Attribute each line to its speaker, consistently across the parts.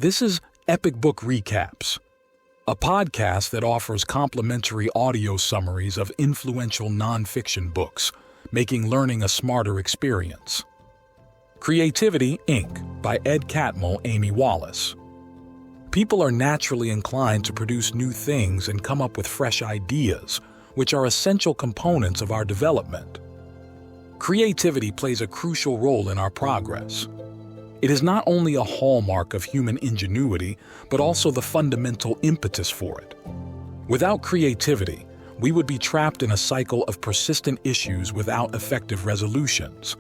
Speaker 1: This is Epic Book Recaps, a podcast that offers complimentary audio summaries of influential nonfiction books, making learning a smarter experience. Creativity, Inc. by Ed Catmull, Amy Wallace. People are naturally inclined to produce new things and come up with fresh ideas, which are essential components of our development. Creativity plays a crucial role in our progress. It is not only a hallmark of human ingenuity, but also the fundamental impetus for it. Without creativity, we would be trapped in a cycle of persistent issues without effective resolutions.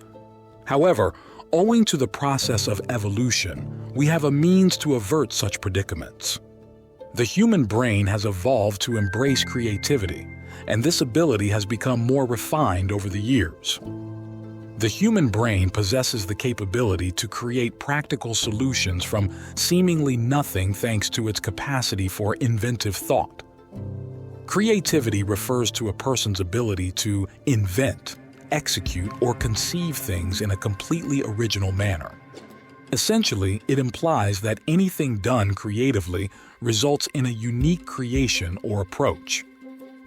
Speaker 1: However, owing to the process of evolution, we have a means to avert such predicaments. The human brain has evolved to embrace creativity, and this ability has become more refined over the years. The human brain possesses the capability to create practical solutions from seemingly nothing thanks to its capacity for inventive thought. Creativity refers to a person's ability to invent, execute, or conceive things in a completely original manner. Essentially, it implies that anything done creatively results in a unique creation or approach.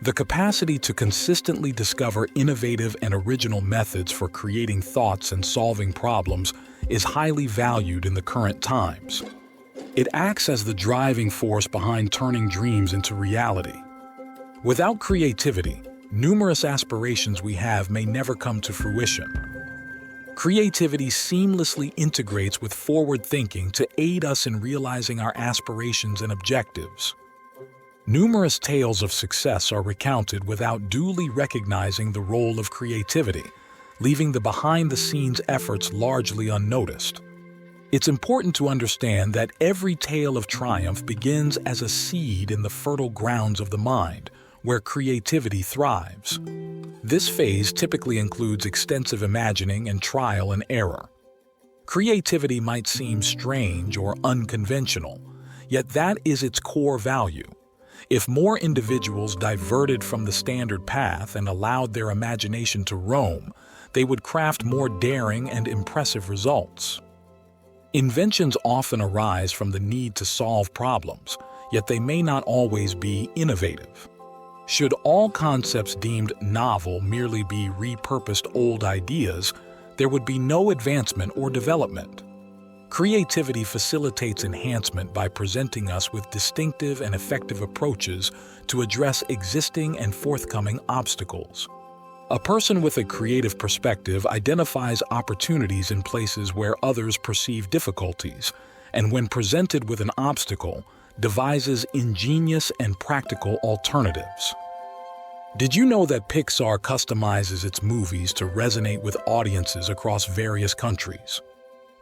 Speaker 1: The capacity to consistently discover innovative and original methods for creating thoughts and solving problems is highly valued in the current times. It acts as the driving force behind turning dreams into reality. Without creativity, numerous aspirations we have may never come to fruition. Creativity seamlessly integrates with forward thinking to aid us in realizing our aspirations and objectives. Numerous tales of success are recounted without duly recognizing the role of creativity, leaving the behind-the-scenes efforts largely unnoticed. It's important to understand that every tale of triumph begins as a seed in the fertile grounds of the mind, where creativity thrives. This phase typically includes extensive imagining and trial and error. Creativity might seem strange or unconventional, yet that is its core value. If more individuals diverted from the standard path and allowed their imagination to roam, they would craft more daring and impressive results. Inventions often arise from the need to solve problems, yet they may not always be innovative. Should all concepts deemed novel merely be repurposed old ideas, there would be no advancement or development. Creativity facilitates enhancement by presenting us with distinctive and effective approaches to address existing and forthcoming obstacles. A person with a creative perspective identifies opportunities in places where others perceive difficulties, and when presented with an obstacle, devises ingenious and practical alternatives. Did you know that Pixar customizes its movies to resonate with audiences across various countries?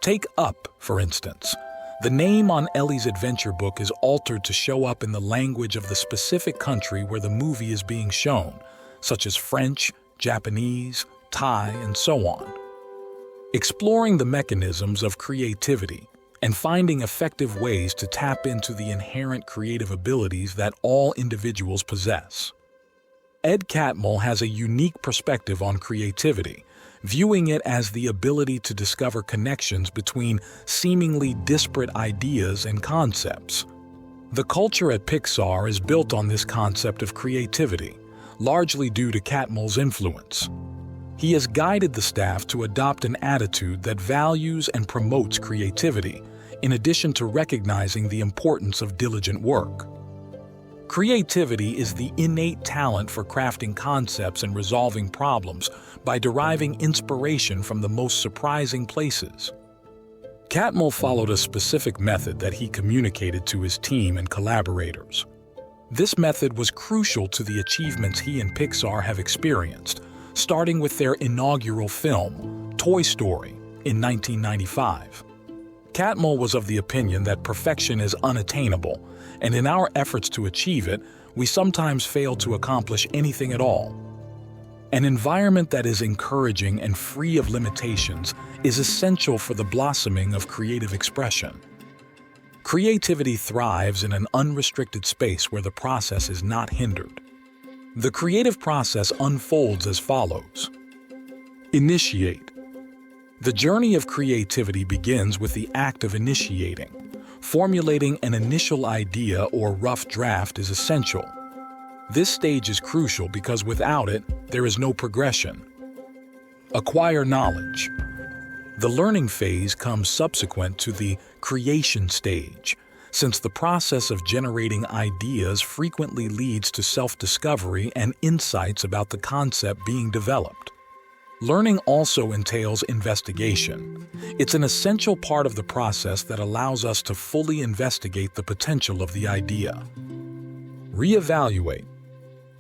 Speaker 1: Take Up, for instance. The name on Ellie's adventure book is altered to show up in the language of the specific country where the movie is being shown, such as French, Japanese, Thai, and so on. Exploring the mechanisms of creativity and finding effective ways to tap into the inherent creative abilities that all individuals possess. Ed Catmull has a unique perspective on creativity, viewing it as the ability to discover connections between seemingly disparate ideas and concepts. The culture at Pixar is built on this concept of creativity, largely due to Catmull's influence. He has guided the staff to adopt an attitude that values and promotes creativity, in addition to recognizing the importance of diligent work. Creativity is the innate talent for crafting concepts and resolving problems by deriving inspiration from the most surprising places. Catmull followed a specific method that he communicated to his team and collaborators. This method was crucial to the achievements he and Pixar have experienced, starting with their inaugural film, Toy Story, in 1995. Catmull was of the opinion that perfection is unattainable, and in our efforts to achieve it, we sometimes fail to accomplish anything at all. An environment that is encouraging and free of limitations is essential for the blossoming of creative expression. Creativity thrives in an unrestricted space where the process is not hindered. The creative process unfolds as follows. Initiate. The journey of creativity begins with the act of initiating. formulating an initial idea or rough draft is essential. This stage is crucial because without it, there is no progression. Acquire knowledge. The learning phase comes subsequent to the creation stage, since the process of generating ideas frequently leads to self-discovery and insights about the concept being developed. Learning also entails investigation. It's an essential part of the process that allows us to fully investigate the potential of the idea. Reevaluate.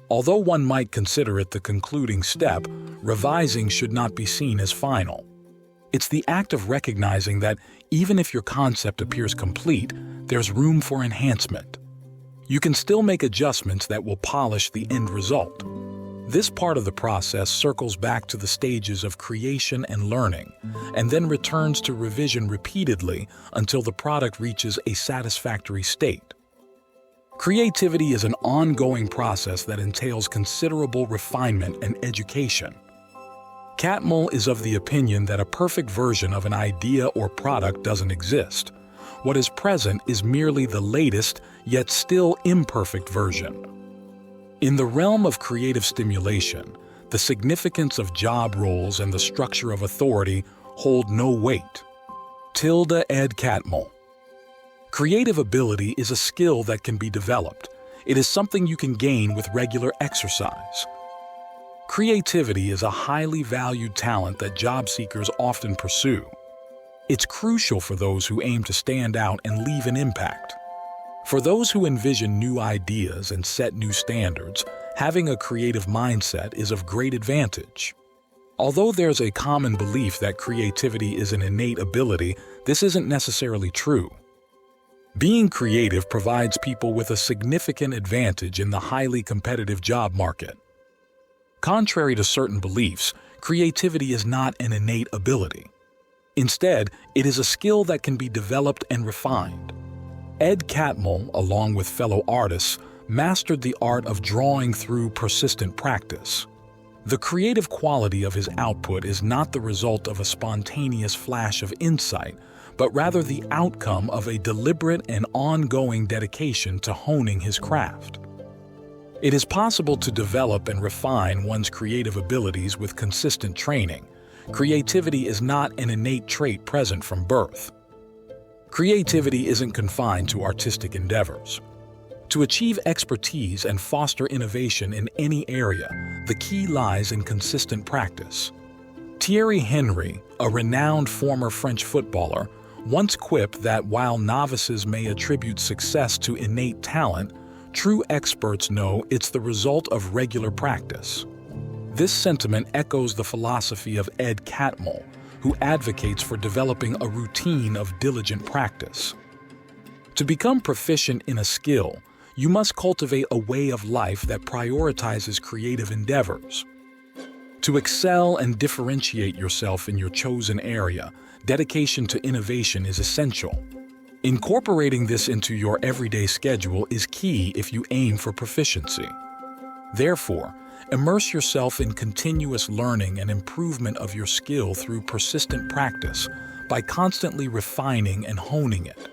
Speaker 1: Although one might consider it the concluding step, revising should not be seen as final. It's the act of recognizing that even if your concept appears complete, there's room for enhancement. You can still make adjustments that will polish the end result. This part of the process circles back to the stages of creation and learning, and then returns to revision repeatedly until the product reaches a satisfactory state. Creativity is an ongoing process that entails considerable refinement and education. Catmull is of the opinion that a perfect version of an idea or product doesn't exist. What is present is merely the latest, yet still imperfect version. In the realm of creative stimulation, the significance of job roles and the structure of authority hold no weight. Ed Catmull. Creative ability is a skill that can be developed. It is something you can gain with regular exercise. Creativity is a highly valued talent that job seekers often pursue. It's crucial for those who aim to stand out and leave an impact. For those who envision new ideas and set new standards, having a creative mindset is of great advantage. Although there's a common belief that creativity is an innate ability, this isn't necessarily true. Being creative provides people with a significant advantage in the highly competitive job market. Contrary to certain beliefs, creativity is not an innate ability. Instead, it is a skill that can be developed and refined. Ed Catmull, along with fellow artists, mastered the art of drawing through persistent practice. The creative quality of his output is not the result of a spontaneous flash of insight, but rather the outcome of a deliberate and ongoing dedication to honing his craft. It is possible to develop and refine one's creative abilities with consistent training. Creativity is not an innate trait present from birth. Creativity isn't confined to artistic endeavors. To achieve expertise and foster innovation in any area, the key lies in consistent practice. Thierry Henry, a renowned former French footballer, once quipped that while novices may attribute success to innate talent, true experts know it's the result of regular practice. This sentiment echoes the philosophy of Ed Catmull, who advocates for developing a routine of diligent practice. To become proficient in a skill, you must cultivate a way of life that prioritizes creative endeavors. To excel and differentiate yourself in your chosen area, dedication to innovation is essential. Incorporating this into your everyday schedule is key if you aim for proficiency. Therefore, immerse yourself in continuous learning and improvement of your skill through persistent practice by constantly refining and honing it.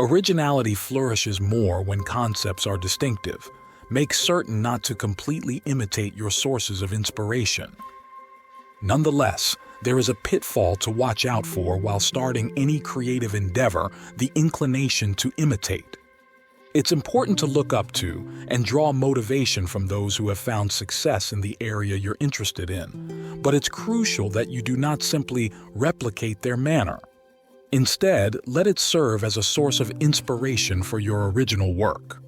Speaker 1: Originality flourishes more when concepts are distinctive. Make certain not to completely imitate your sources of inspiration. Nonetheless, there is a pitfall to watch out for while starting any creative endeavor: the inclination to imitate. It's important to look up to and draw motivation from those who have found success in the area you're interested in, but it's crucial that you do not simply replicate their manner. Instead, let it serve as a source of inspiration for your original work.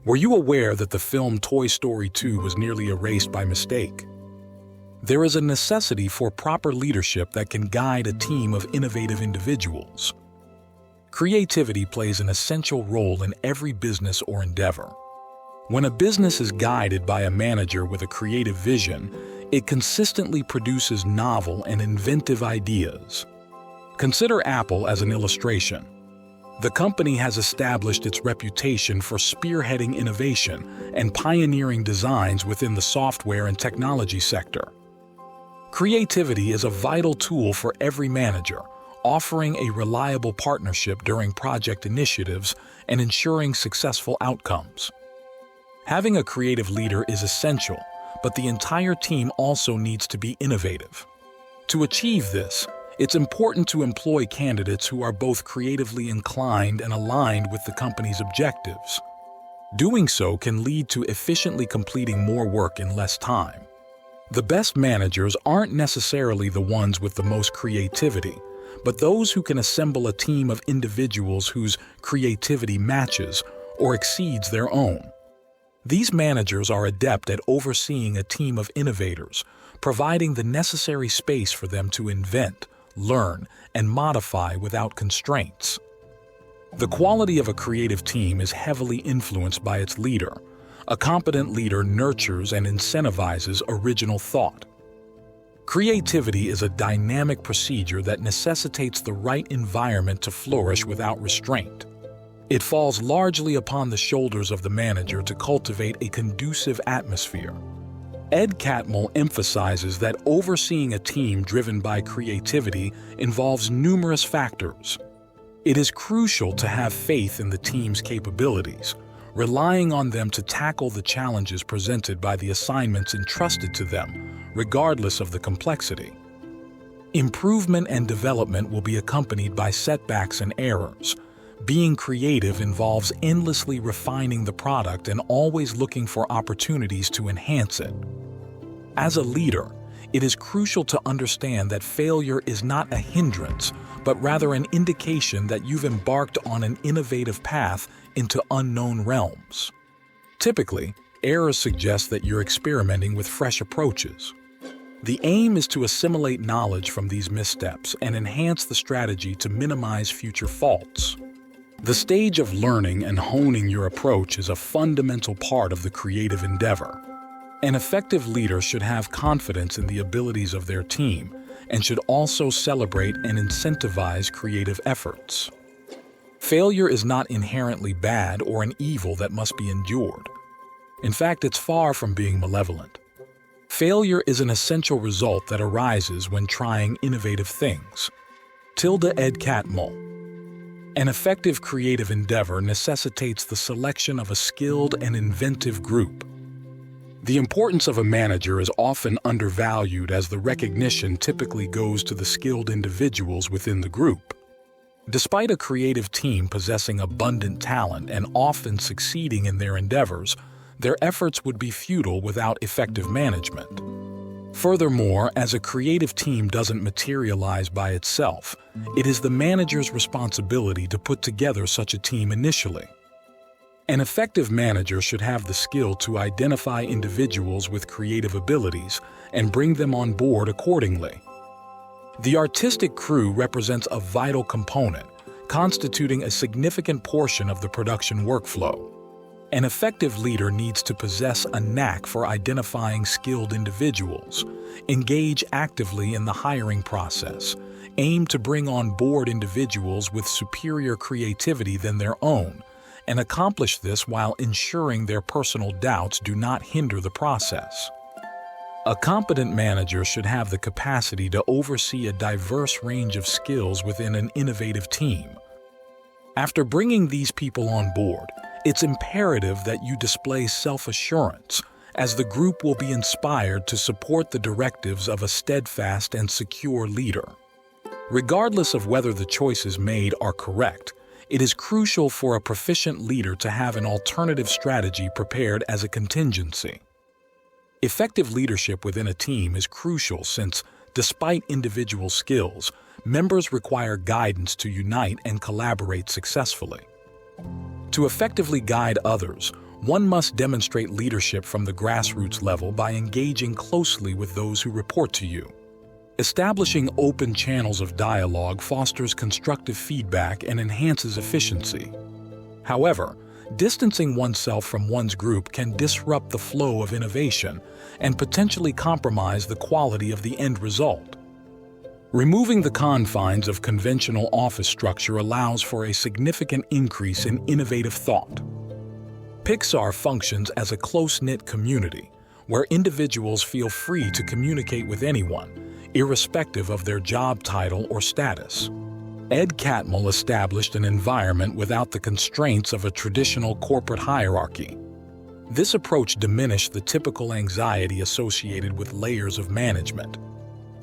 Speaker 1: Were you aware that the film Toy Story 2 was nearly erased by mistake? There is a necessity for proper leadership that can guide a team of innovative individuals. Creativity plays an essential role in every business or endeavor. When a business is guided by a manager with a creative vision, it consistently produces novel and inventive ideas. Consider Apple as an illustration. The company has established its reputation for spearheading innovation and pioneering designs within the software and technology sector. Creativity is a vital tool for every manager, offering a reliable partnership during project initiatives and ensuring successful outcomes. Having a creative leader is essential, but the entire team also needs to be innovative. To achieve this, it's important to employ candidates who are both creatively inclined and aligned with the company's objectives. Doing so can lead to efficiently completing more work in less time. The best managers aren't necessarily the ones with the most creativity, but those who can assemble a team of individuals whose creativity matches or exceeds their own. These managers are adept at overseeing a team of innovators, providing the necessary space for them to invent, learn, and modify without constraints. The quality of a creative team is heavily influenced by its leader. A competent leader nurtures and incentivizes original thought. Creativity is a dynamic procedure that necessitates the right environment to flourish without restraint. It falls largely upon the shoulders of the manager to cultivate a conducive atmosphere. Ed Catmull emphasizes that overseeing a team driven by creativity involves numerous factors. It is crucial to have faith in the team's capabilities, relying on them to tackle the challenges presented by the assignments entrusted to them, regardless of the complexity. Improvement and development will be accompanied by setbacks and errors. Being creative involves endlessly refining the product and always looking for opportunities to enhance it. As a leader, it is crucial to understand that failure is not a hindrance, but rather an indication that you've embarked on an innovative path into unknown realms. Typically, errors suggest that you're experimenting with fresh approaches. The aim is to assimilate knowledge from these missteps and enhance the strategy to minimize future faults. The stage of learning and honing your approach is a fundamental part of the creative endeavor. An effective leader should have confidence in the abilities of their team and should also celebrate and incentivize creative efforts. Failure is not inherently bad or an evil that must be endured. In fact, it's far from being malevolent. Failure is an essential result that arises when trying innovative things. Ed Catmull. An effective creative endeavor necessitates the selection of a skilled and inventive group. The importance of a manager is often undervalued as the recognition typically goes to the skilled individuals within the group. Despite a creative team possessing abundant talent and often succeeding in their endeavors, their efforts would be futile without effective management. Furthermore, as a creative team doesn't materialize by itself, it is the manager's responsibility to put together such a team initially. An effective manager should have the skill to identify individuals with creative abilities and bring them on board accordingly. The artistic crew represents a vital component, constituting a significant portion of the production workflow. An effective leader needs to possess a knack for identifying skilled individuals, engage actively in the hiring process, aim to bring on board individuals with superior creativity than their own, and accomplish this while ensuring their personal doubts do not hinder the process. A competent manager should have the capacity to oversee a diverse range of skills within an innovative team. After bringing these people on board, it's imperative that you display self-assurance, as the group will be inspired to support the directives of a steadfast and secure leader. Regardless of whether the choices made are correct, it is crucial for a proficient leader to have an alternative strategy prepared as a contingency. Effective leadership within a team is crucial since, despite individual skills, members require guidance to unite and collaborate successfully. To effectively guide others, one must demonstrate leadership from the grassroots level by engaging closely with those who report to you. Establishing open channels of dialogue fosters constructive feedback and enhances efficiency. However, distancing oneself from one's group can disrupt the flow of innovation and potentially compromise the quality of the end result. Removing the confines of conventional office structure allows for a significant increase in innovative thought. Pixar functions as a close-knit community where individuals feel free to communicate with anyone, irrespective of their job title or status. Ed Catmull established an environment without the constraints of a traditional corporate hierarchy. This approach diminished the typical anxiety associated with layers of management.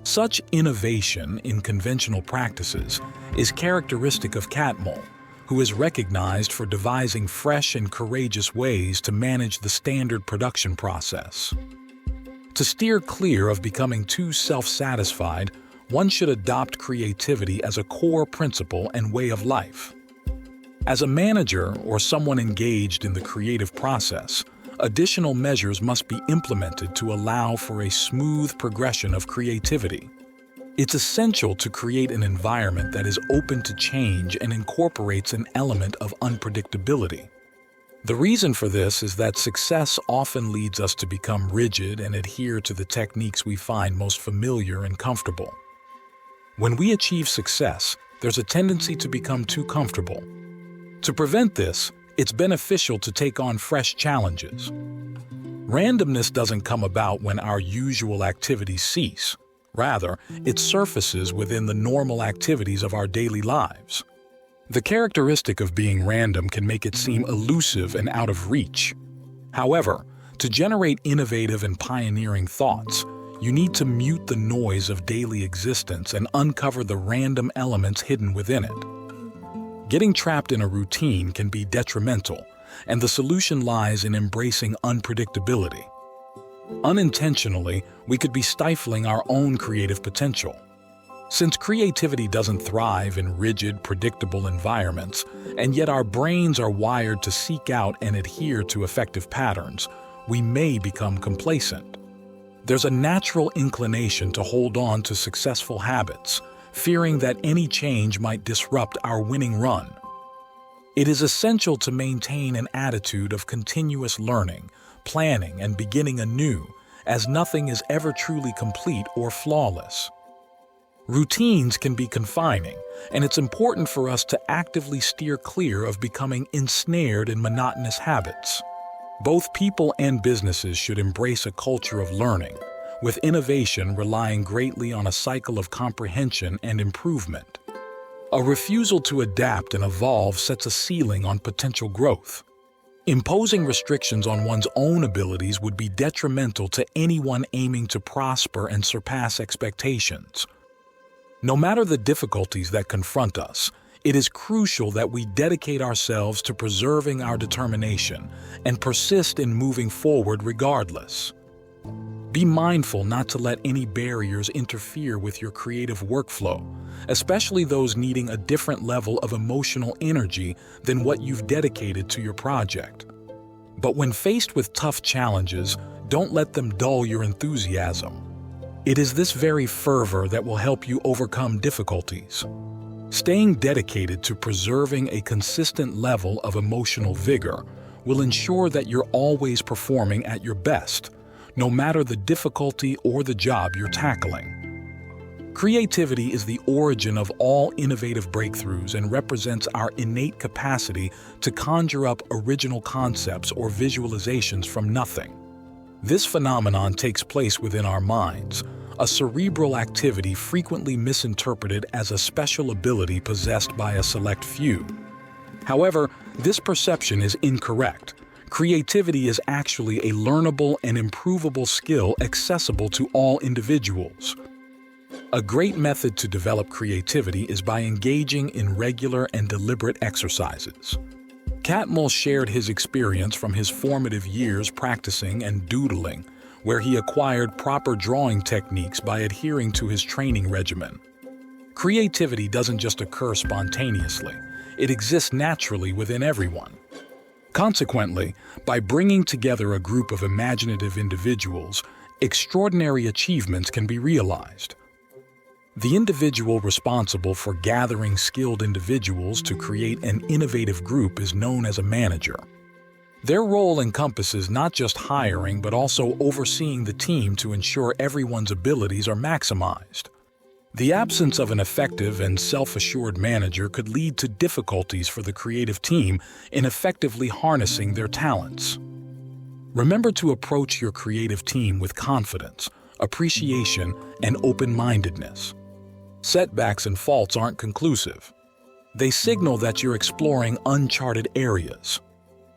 Speaker 1: Such innovation in conventional practices is characteristic of Catmull, who is recognized for devising fresh and courageous ways to manage the standard production process. To steer clear of becoming too self-satisfied, one should adopt creativity as a core principle and way of life. As a manager or someone engaged in the creative process, additional measures must be implemented to allow for a smooth progression of creativity. It's essential to create an environment that is open to change and incorporates an element of unpredictability. The reason for this is that success often leads us to become rigid and adhere to the techniques we find most familiar and comfortable. When we achieve success, there's a tendency to become too comfortable. To prevent this, it's beneficial to take on fresh challenges. Randomness doesn't come about when our usual activities cease. Rather, it surfaces within the normal activities of our daily lives. The characteristic of being random can make it seem elusive and out of reach. However, to generate innovative and pioneering thoughts, you need to mute the noise of daily existence and uncover the random elements hidden within it. Getting trapped in a routine can be detrimental, and the solution lies in embracing unpredictability. Unintentionally, we could be stifling our own creative potential. Since creativity doesn't thrive in rigid, predictable environments, and yet our brains are wired to seek out and adhere to effective patterns, we may become complacent. There's a natural inclination to hold on to successful habits, fearing that any change might disrupt our winning run. It is essential to maintain an attitude of continuous learning, planning, and beginning anew, as nothing is ever truly complete or flawless. Routines can be confining, and it's important for us to actively steer clear of becoming ensnared in monotonous habits. Both people and businesses should embrace a culture of learning, with innovation relying greatly on a cycle of comprehension and improvement. A refusal to adapt and evolve sets a ceiling on potential growth. Imposing restrictions on one's own abilities would be detrimental to anyone aiming to prosper and surpass expectations. No matter the difficulties that confront us, it is crucial that we dedicate ourselves to preserving our determination and persist in moving forward regardless. Be mindful not to let any barriers interfere with your creative workflow, especially those needing a different level of emotional energy than what you've dedicated to your project. But when faced with tough challenges, don't let them dull your enthusiasm. It is this very fervor that will help you overcome difficulties. Staying dedicated to preserving a consistent level of emotional vigor will ensure that you're always performing at your best, no matter the difficulty or the job you're tackling. Creativity is the origin of all innovative breakthroughs and represents our innate capacity to conjure up original concepts or visualizations from nothing. This phenomenon takes place within our minds, a cerebral activity frequently misinterpreted as a special ability possessed by a select few. However, this perception is incorrect. Creativity is actually a learnable and improvable skill accessible to all individuals. A great method to develop creativity is by engaging in regular and deliberate exercises. Catmull shared his experience from his formative years practicing and doodling, where he acquired proper drawing techniques by adhering to his training regimen. Creativity doesn't just occur spontaneously, it exists naturally within everyone. Consequently, by bringing together a group of imaginative individuals, extraordinary achievements can be realized. The individual responsible for gathering skilled individuals to create an innovative group is known as a manager. Their role encompasses not just hiring but also overseeing the team to ensure everyone's abilities are maximized. The absence of an effective and self-assured manager could lead to difficulties for the creative team in effectively harnessing their talents. Remember to approach your creative team with confidence, appreciation, and open-mindedness. Setbacks and faults aren't conclusive. They signal that you're exploring uncharted areas.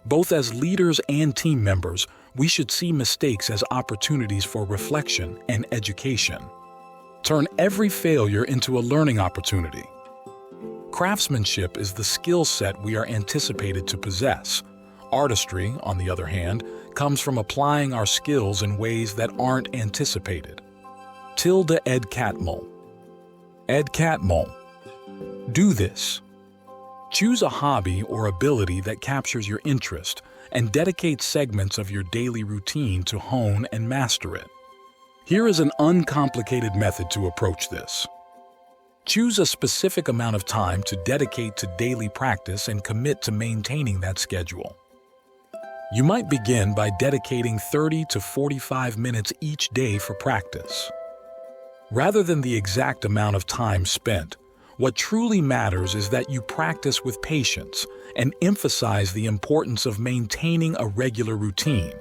Speaker 1: Both as leaders and team members, we should see mistakes as opportunities for reflection and education. Turn every failure into a learning opportunity. Craftsmanship is the skill set we are anticipated to possess. Artistry, on the other hand, comes from applying our skills in ways that aren't anticipated. Ed Catmull. Ed Catmull. Do this. Choose a hobby or ability that captures your interest and dedicate segments of your daily routine to hone and master it. Here is an uncomplicated method to approach this. Choose a specific amount of time to dedicate to daily practice and commit to maintaining that schedule. You might begin by dedicating 30 to 45 minutes each day for practice. Rather than the exact amount of time spent, what truly matters is that you practice with patience and emphasize the importance of maintaining a regular routine.